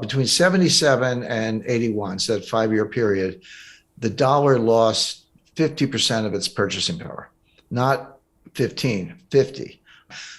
Between 77 and 81, so that 5 year period, the dollar lost 50% of its purchasing power, not 15, 50.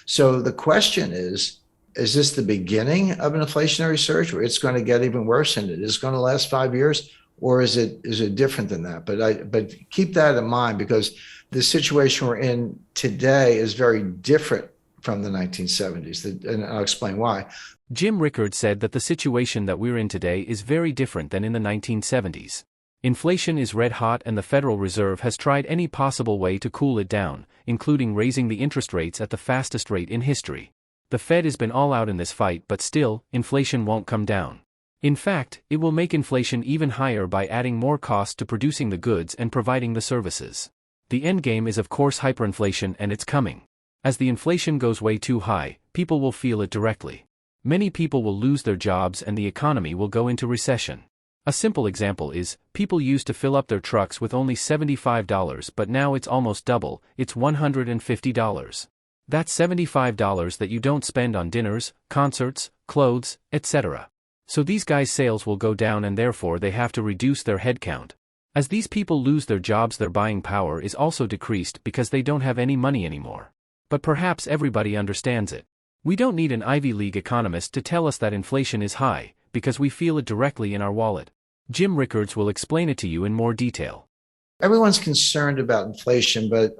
So the question is this the beginning of an inflationary surge where it's going to get even worse and it is going to last 5 years? Or is it different than that? But keep that in mind, because the situation we're in today is very different from the 1970s, and I'll explain why. Jim Rickards said that the situation that we're in today is very different than in the 1970s. Inflation is red hot and the Federal Reserve has tried any possible way to cool it down, including raising the interest rates at the fastest rate in history. The Fed has been all out in this fight, but still, inflation won't come down. In fact, it will make inflation even higher by adding more cost to producing the goods and providing the services. The endgame is of course hyperinflation, and it's coming. As the inflation goes way too high, people will feel it directly. Many people will lose their jobs and the economy will go into recession. A simple example is, people used to fill up their trucks with only $75, but now it's almost double, it's $150. That's $75 that you don't spend on dinners, concerts, clothes, etc. So these guys' sales will go down and therefore they have to reduce their headcount. As these people lose their jobs, their buying power is also decreased because they don't have any money anymore. But perhaps everybody understands it. We don't need an Ivy League economist to tell us that inflation is high, because we feel it directly in our wallet. Jim Rickards will explain it to you in more detail. Everyone's concerned about inflation, but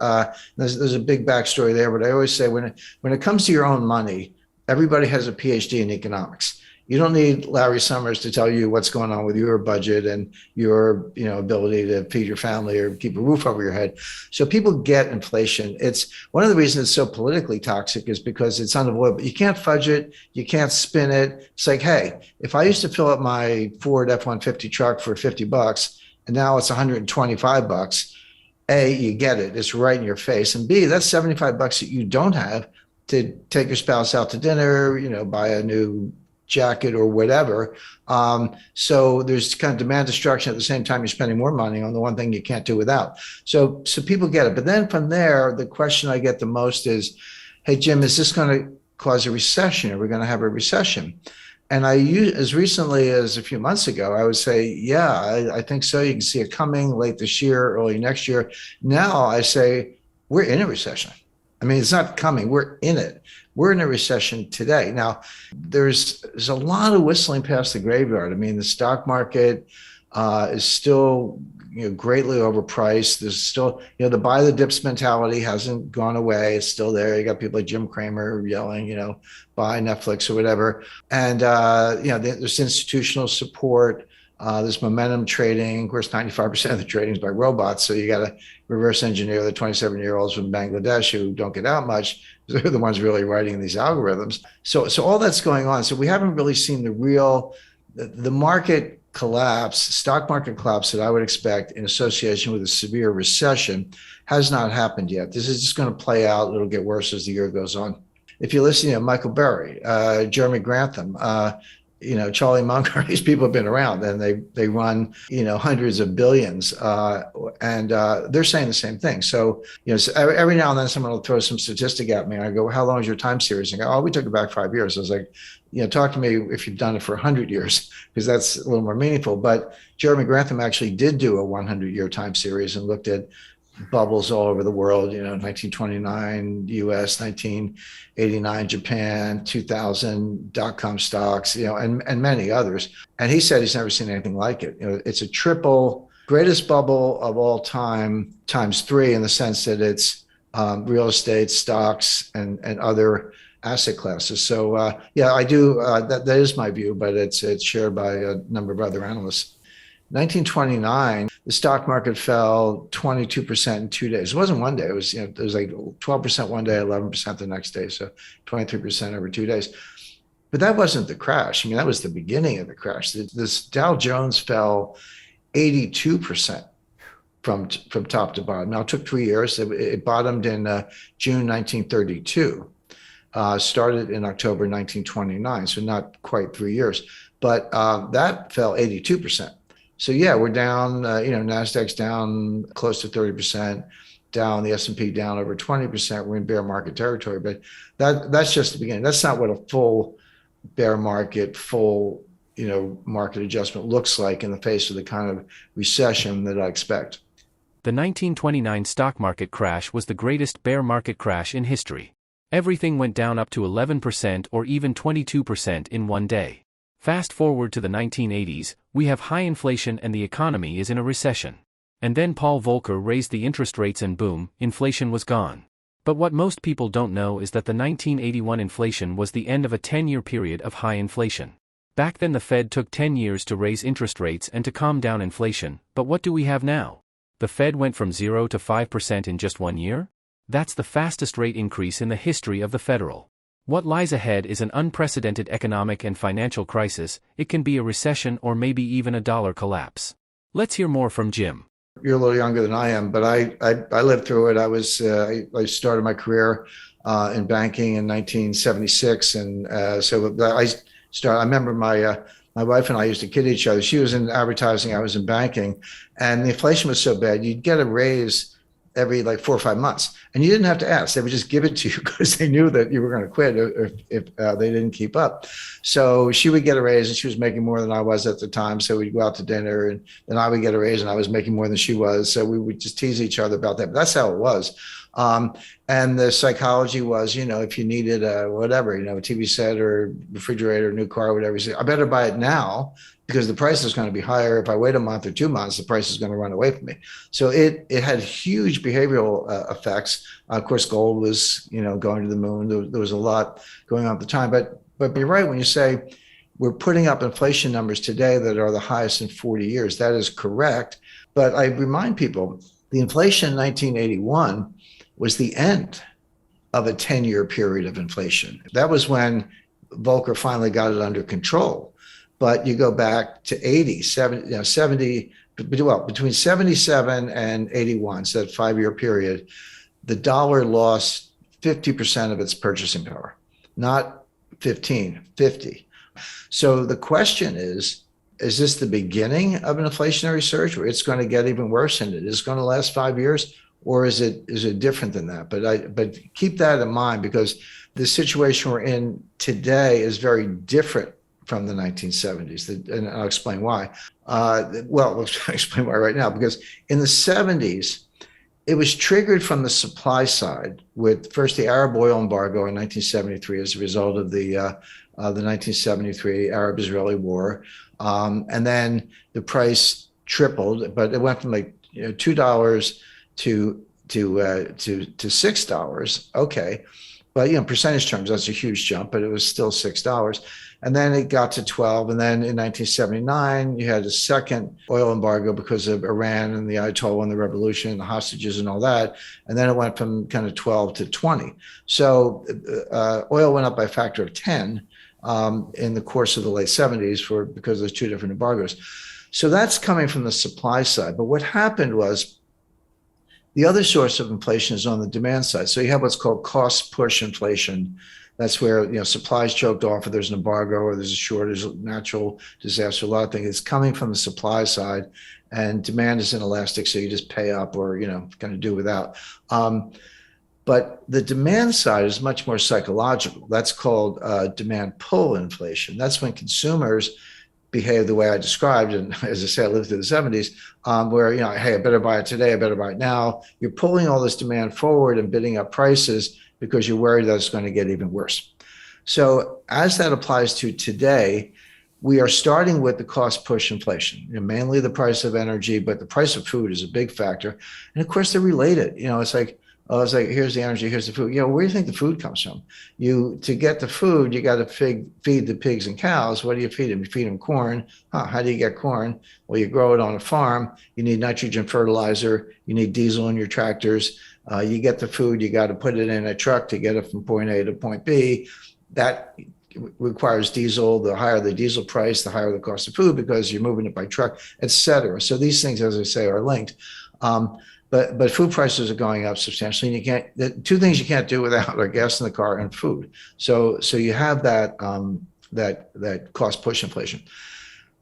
there's a big backstory there. But I always say when it comes to your own money, everybody has a PhD in economics. You don't need Larry Summers to tell you what's going on with your budget and your ability to feed your family or keep a roof over your head. So people get inflation. It's one of the reasons it's so politically toxic is because it's unavoidable. You can't fudge it. You can't spin it. It's like, hey, if I used to fill up my Ford F-150 truck for $50 and now it's $125, A, you get it. It's right in your face. And B, that's $75 that you don't have to take your spouse out to dinner, buy a new jacket or whatever. So there's kind of demand destruction at the same time you're spending more money on the one thing you can't do without. So people get it. But then from there, the question I get the most is, hey, Jim, is this going to cause a recession? Are we going to have a recession? And as recently as a few months ago, I would say, yeah, I think so. You can see it coming late this year, early next year. Now I say, we're in a recession. I mean, it's not coming. We're in it. We're in a recession today. Now, there's a lot of whistling past the graveyard. I mean, the stock market is still greatly overpriced. There's still the buy the dips mentality hasn't gone away. It's still there. You got people like Jim Cramer yelling, buy Netflix or whatever. And there's institutional support. There's momentum trading. Of course, 95% of the trading is by robots. So you got to reverse engineer the 27-year-olds from Bangladesh who don't get out much. They're the ones really writing these algorithms. So all that's going on. So we haven't really seen the market collapse, stock market collapse that I would expect in association with a severe recession has not happened yet. This is just going to play out. It'll get worse as the year goes on. If you listen to Michael Burry, Jeremy Grantham, Charlie Munger, these people have been around and they run, hundreds of billions. And they're saying the same thing. So, so every now and then someone will throw some statistic at me. And I go, how long is your time series? And I go, oh, we took it back 5 years. I was like, talk to me if you've done it for 100 years, because that's a little more meaningful. But Jeremy Grantham actually did do a 100-year time series and looked at bubbles all over the world, 1929 US, 1989 Japan, 2000 dot-com stocks, and many others. And he said he's never seen anything like it. It's a triple greatest bubble of all time times three in the sense that it's real estate, stocks, and other asset classes. So I do. That is my view, but it's shared by a number of other analysts. 1929, the stock market fell 22% in 2 days. It wasn't one day. It was like 12% one day, 11% the next day. So 23% over 2 days. But that wasn't the crash. I mean, that was the beginning of the crash. This Dow Jones fell 82% from top to bottom. Now, it took 3 years. It bottomed in June 1932. Started in October 1929, so not quite 3 years. But that fell 82%. So yeah, we're down, NASDAQ's down close to 30%, down the S&P down over 20%. We're in bear market territory, but that's just the beginning. That's not what a full bear market, full market adjustment looks like in the face of the kind of recession that I expect. The 1929 stock market crash was the greatest bear market crash in history. Everything went down up to 11% or even 22% in one day. Fast forward to the 1980s, we have high inflation and the economy is in a recession. And then Paul Volcker raised the interest rates and boom, inflation was gone. But what most people don't know is that the 1981 inflation was the end of a 10-year period of high inflation. Back then the Fed took 10 years to raise interest rates and to calm down inflation, but what do we have now? The Fed went from 0 to 5% in just 1 year? That's the fastest rate increase in the history of the Federal. What lies ahead is an unprecedented economic and financial crisis. It can be a recession or maybe even a dollar collapse. Let's hear more from Jim. You're a little younger than I am, but I lived through it. I started my career in banking in 1976, and I remember my wife and I used to kid each other. She was in advertising, I was in banking, and the inflation was so bad, you'd get a raise every like 4 or 5 months, and you didn't have to ask. They would just give it to you because they knew that you were going to quit if they didn't keep up. So she would get a raise, and she was making more than I was at the time. So we'd go out to dinner, and then I would get a raise, and I was making more than she was. So we would just tease each other about that. But that's how it was. And the psychology was, if you needed a TV set or refrigerator, new car, whatever, you say, I better buy it now because the price is going to be higher. If I wait a month or 2 months, the price is going to run away from me. So it had huge behavioral effects. Of course, gold was, going to the moon. There was a lot going on at the time. But you're right when you say we're putting up inflation numbers today that are the highest in 40 years. That is correct. But I remind people, the inflation in 1981 was the end of a 10-year period of inflation. That was when Volcker finally got it under control. But you go back to 70, between 77 and 81, so that 5-year period, the dollar lost 50% of its purchasing power, not 15, 50. So the question is this the beginning of an inflationary surge where it's going to get even worse and it is going to last 5 years? Or is it different than that? But keep that in mind, because the situation we're in today is very different from the 1970s, and I'll explain why. I'll explain why right now, because in the 70s, it was triggered from the supply side with first the Arab oil embargo in 1973 as a result of the 1973 Arab-Israeli war, and then the price tripled, but it went from like $2 to $6. Okay. But percentage terms, that's a huge jump, but it was still $6. And then it got to 12. And then in 1979, you had a second oil embargo because of Iran and the Ayatollah and the revolution and the hostages and all that. And then it went from kind of 12 to 20. So oil went up by a factor of 10 in the course of the late 70s because there's two different embargoes. So that's coming from the supply side. But what happened was, the other source of inflation is on the demand side. So you have what's called cost push inflation. That's where supplies choked off, or there's an embargo, or there's a shortage, natural disaster, a lot of things. It's coming from the supply side, and demand is inelastic, so you just pay up or kind of do without. But the demand side is much more psychological. That's called demand pull inflation. That's when consumers behave the way I described. And as I say, I lived through the 70s, where, hey, I better buy it today. I better buy it now. You're pulling all this demand forward and bidding up prices because you're worried that it's going to get even worse. So as that applies to today, we are starting with the cost push inflation, mainly the price of energy, but the price of food is a big factor. And of course, they're related. It's like, here's the energy, here's the food. Where do you think the food comes from? To get the food, you got to feed the pigs and cows. What do you feed them? You feed them corn. How do you get corn? Well, you grow it on a farm. You need nitrogen fertilizer. You need diesel in your tractors. You get the food. You got to put it in a truck to get it from point A to point B. That requires diesel. The higher the diesel price, the higher the cost of food because you're moving it by truck, et cetera. So these things, as I say, are linked. But food prices are going up substantially, and the two things you can't do without are gas in the car and food. So you have that cost push inflation.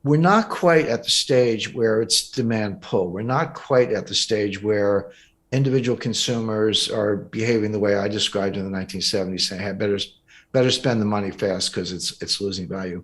We're not quite at the stage where it's demand pull. We're not quite at the stage where individual consumers are behaving the way I described in the 1970s, saying, "Hey, better spend the money fast because it's losing value."